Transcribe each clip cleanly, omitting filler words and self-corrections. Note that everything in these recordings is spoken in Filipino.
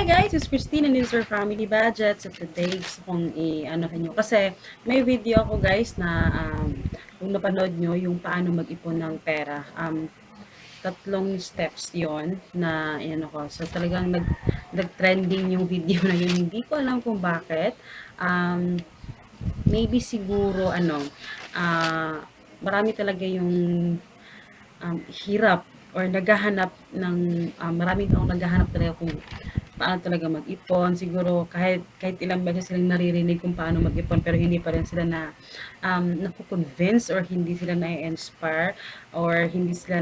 Guys, it's Christine and this is our family budget. So today, gusto kong i-ano nyo. Kasi may video ako guys na kung napanood nyo yung paano mag-ipon ng pera. Tatlong steps yon na ano ko. So talagang nag-trending yung video na yun. Hindi ko alam kung bakit. Maybe siguro marami talaga yung hirap or naghahanap ng maraming taong naghahanap talaga kung paano talaga mag-ipon. Siguro kahit ilang beses silang naririnig kung paano mag-ipon pero hindi pa rin sila naku-convince or hindi sila na-inspire or hindi sila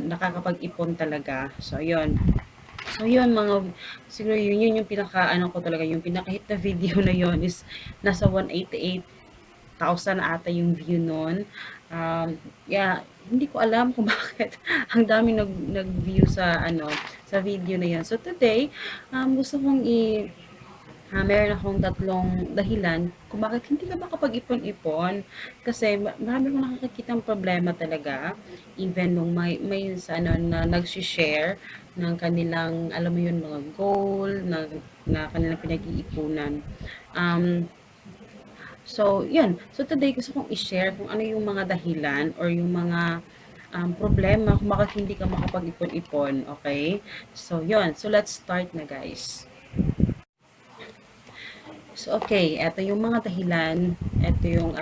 nakakapag-ipon talaga. So, yun siguro yun yung pinaka ko talaga, yung pinaka-hit na video na yun is nasa 188,000 ata yung view nun. Yeah, hindi ko alam kung bakit ang daming nag-view sa video na yan. So today, gusto kong meron akong tatlong dahilan kung bakit hindi ka makapag-ipon-ipon. Kasi marami akong nakakakitang problema talaga. Even nung may na nag-share ng kanilang, alam mo yun, mga goal na kanilang pinag-iipunan. So, yun. So, today gusto kong i-share kung ano yung mga dahilan or yung mga problema kung bakit hindi ka makapag-ipon-ipon. Okay? So, yun. So, let's start na, guys. So, okay. Ito yung mga dahilan. Ito yung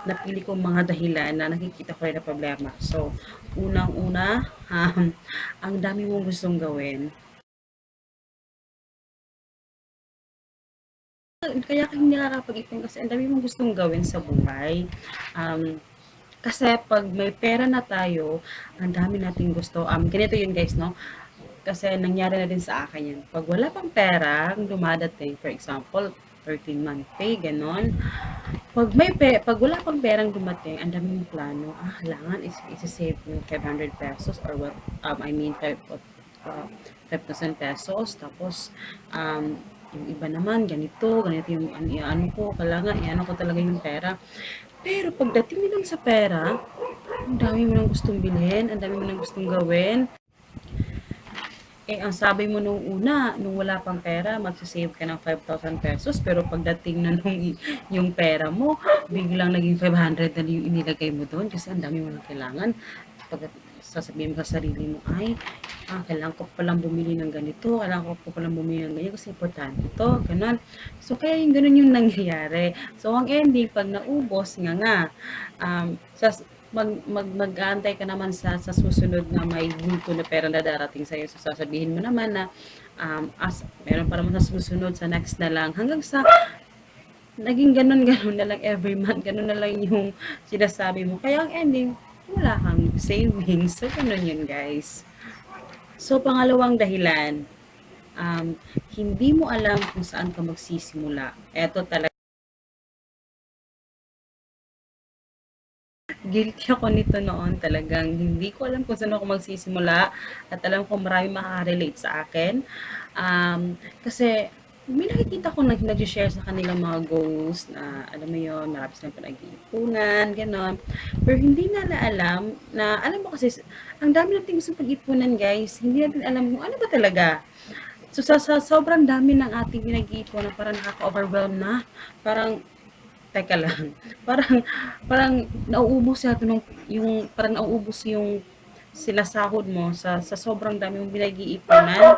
napili kong mga dahilan na nakikita ko rin na problema. So, unang-una, ang dami mong gustong gawin. Kaya ka hindi nakakapag-ipon kasi ang dami mong gustong gawin sa buhay. Kasi pag may pera na tayo, ang dami nating gusto. Ganito yun guys, no? Kasi nangyari na din sa akin yan. Pag wala pang pera, dumadating, for example, 13-month pay, ganon. Pag wala pang perang dumating, ang daming plano. Kailangan is-save yung 500 pesos or what, 5,000 pesos. Tapos, yung iba naman, ganito yung ano ko, kailangan, ano ko talaga yung pera. Pero pagdating mo lang sa pera, ang dami mo nang gustong bilhin, ang dami mo nang gustong gawin. Ang sabi mo nung una, nung wala pang pera, magsasave ka ng 5,000 pesos, pero pagdating na yung pera mo, biglang naging 500 na yung inilagay mo doon kasi ang dami mo nang kailangan. Pag sasabihin mo sa sarili mo, kailangan ko palang bumili ng ganito, kailangan ko palang bumili ng ganyan kasi importante ito, ganun. So, kaya yung ganun yung nangyayari. So, ang ending, pag naubos mag-aantay ka naman sa susunod na may bulto na pera na darating sa'yo. So, sasabihin mo naman na meron pa naman sa susunod, sa next na lang. Hanggang sa naging ganun-ganun na lang every month. Ganun na lang yung sinasabi mo. Kaya ang ending, wala kang savings. So, ganun yun, guys. So, pangalawang dahilan, hindi mo alam kung saan ka magsisimula. Eto talaga. Guilty ako nito noon talagang hindi ko alam kung saan ako magsisimula at alam ko marami makaka-relate sa akin. Kasi may nakikita ko nag-share sa kanilang mga goals na alam mo yon, marami silang pinag-iipunan, gano'n. Pero hindi na alam na, alam mo kasi, ang dami nating gustong pag-ipunan guys, hindi natin alam kung ano ba talaga. So sa sobrang dami ng ating pinag-iipunan, parang nakaka-overwhelm na, parang teka lang, parang nauubos yata parang nauubos yung sinasahod mo sa sobrang dami mong pinag-iipunan.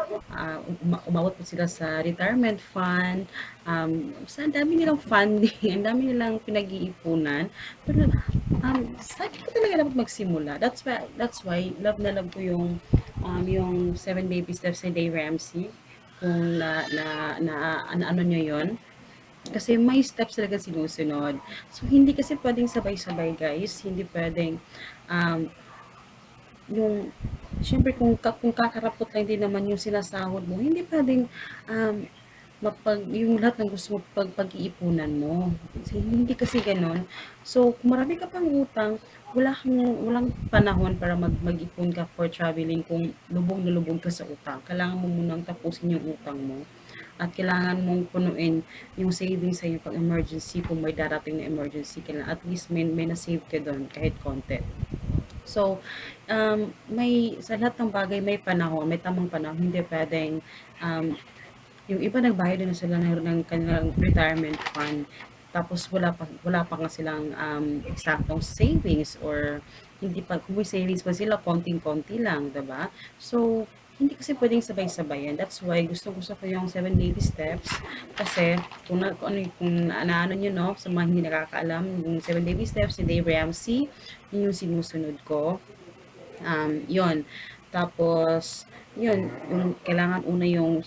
Umabot pa sila sa retirement fund. Sa dami nilang funding, ang dami nilang pinag-iipunan. Pero saan ka talaga dapat magsimula? That's why love na love ko yung 7 Baby Steps ni Dave Ramsey. Kung ano nyo yon, kasi may steps talaga sinusunod. So, hindi kasi pwedeng sabay-sabay, guys. Hindi pwedeng, syempre kung kakarapot lang din naman yung sinasahod mo, hindi pwedeng, yung lahat ng gusto mo pag-iipunan mo. Hindi kasi ganon. So, kung marami ka pang utang, walang panahon para mag-ipon ka for traveling kung lubog na lubog ka sa utang. Kailangan mo munang tapusin yung utang mo at kailangan mong punuin yung savings sa'yo pag emergency, kung may darating na emergency, kailangan at least may na-save ka doon kahit konti. So, may sa lahat ng bagay may panahon, may tamang panahon. Hindi puwedeng, yung iba nagbayad na sila ng kanilang retirement fund, tapos wala pa nga silang, eksaktong savings, or hindi pa, kung may savings pa sila konting-konti lang, 'di ba? So, hindi kasi puwedeng sabay-sabayan. That's why gustong-gusto ko yung 7 baby steps, kasi kung naano niyo 'no, sa mga hindi nakakaalam, yung 7 baby steps ni Dave Ramsey, yun yung sinusunod ko. 'Yun. Tapos, 'yun, yung kailangan una yung,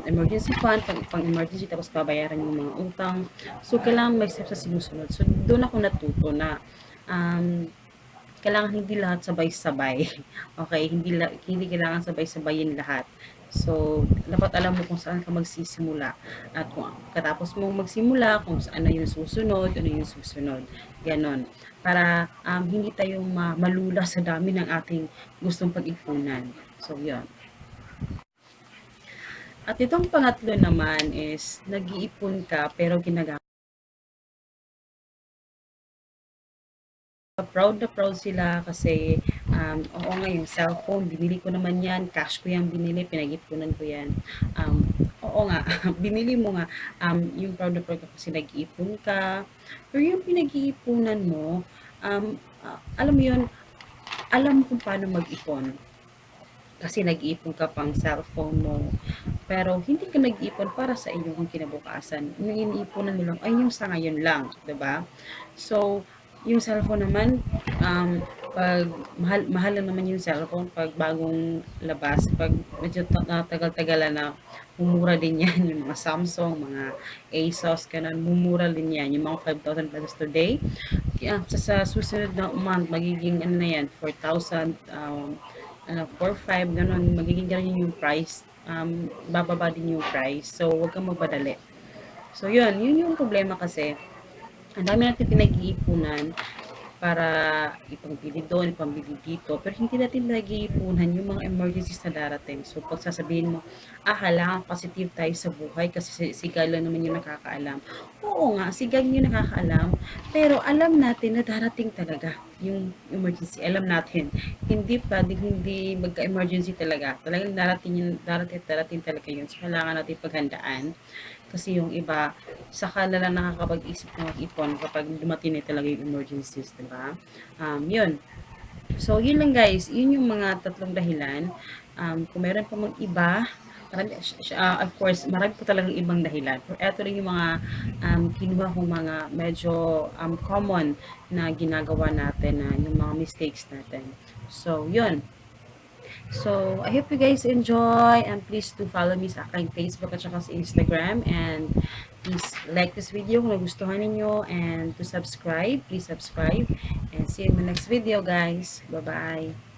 emergency fund, pang-emergency, tapos babayaran yung mga utang. So, kailangan may steps na sinusunod. So, do'n ako natuto na, um, kailangan hindi lahat sabay-sabay. Okay, hindi kailangan sabay-sabayin lahat. So, dapat alam mo kung saan ka magsisimula, at kung katapos mo magsimula, kung saan na yung susunod, ano yung susunod, gano'n. Para, hindi tayo malula sa dami ng ating gustong pag-ipunan. So, 'yun. At itong pangatlo naman is nag-iipon ka pero proud na proud sila kasi, oo nga, yung cellphone binili ko naman 'yan, cash ko 'yang binili, pinag-ipunan ko 'yan. Oo nga, binili mo nga, yung proud na proud ka kasi nag-iipon ka, pero yung pinag-iipunan mo, alam mo 'yun, alam mo kung paano mag-ipon. Kasi nag-iipon ka pang cellphone mo, pero hindi ka nag-ipon para sa iyong kinabukasan. Yung iniipunan mo lang ay yung sa ngayon lang, 'di ba? So, yung cellphone naman, pag mahal lang naman yung cellphone pag bagong labas, pag medyo tagal-tagalan na, mumura din yan. Yung mga Samsung, mga ASUS, ganun, mumura din yan. Yung mga 5,000 pesos today, sa susunod na month, magiging ano na yan, 4,000, 4,500, ganun, magiging ganun yung price. Bababa din yung price. So, huwag kang magpadali. So, yun yung problema kasi. Ang dami natin pinag-iipunan para ipambili doon, ipambili dito, pero hindi natin pinag-iipunan yung mga emergencies na darating. So, pag sasabihin mo, kailangan positive tayo sa buhay kasi si God lang naman yung nakakaalam. Oo nga, si God yung nakakaalam, pero alam natin na darating talaga yung emergency. Alam natin, hindi pwedeng hindi magka-emergency talaga. Talagang darating talaga yun. So, kailangan natin paghandaan. Kasi yung iba, saka na lang nakakapag-isip na mag-ipon kapag dumating na talaga yung emergencies, di ba? Yun. So, yun lang guys. Yun yung mga tatlong dahilan. Kung meron pa mang iba, of course, marami po talagang ibang dahilan. Pero eto rin yung mga kinuha kong mga medyo common na ginagawa natin, na yung mga mistakes natin. So, yun. So, I hope you guys enjoy, and please do follow me sa aking Facebook at saka sa Instagram, and please like this video kung nagustuhan ninyo, and to subscribe, please subscribe, and see you in the next video guys. Bye-bye!